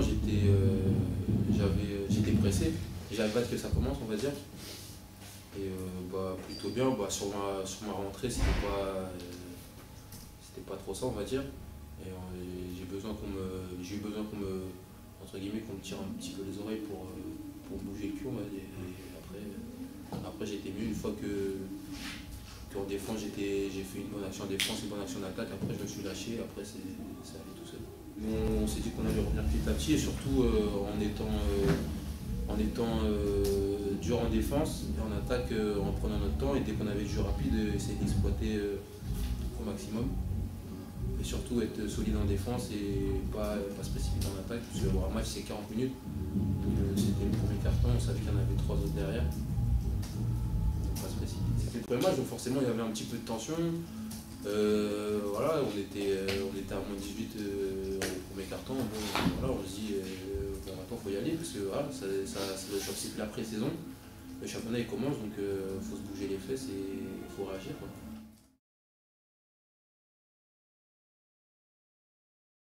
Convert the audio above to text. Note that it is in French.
moment, j'étais pressé. J'avais hâte que ça commence, on va dire. Et plutôt bien. Sur ma rentrée, c'était pas trop ça, on va dire. Et j'ai eu besoin entre guillemets, qu'on me tire un petit peu les oreilles pour bouger le cul, on va dire. Et après j'ai été mieux une fois qu'en défense, j'ai fait une bonne action en défense, une bonne action d'attaque. Après, je me suis lâché. Après, ça allait tout seul. On s'est dit qu'on allait revenir petit à petit et surtout en étant dur en défense et en attaque en prenant notre temps et dès qu'on avait du jeu rapide, essayer d'exploiter au maximum. Et surtout être solide en défense et pas se précipiter en attaque, parce qu'un match c'est 40 minutes. C'était le premier carton, on savait qu'il y en avait 3 autres derrière. Donc pas se précipiter. C'était le premier match, donc forcément il y avait un petit peu de tension. Voilà, on était à moins 18 au premier carton. Bon, voilà, on se dit maintenant il faut y aller parce que voilà, c'est la pré-saison. Le championnat il commence, donc il faut se bouger les fesses et il faut réagir, quoi.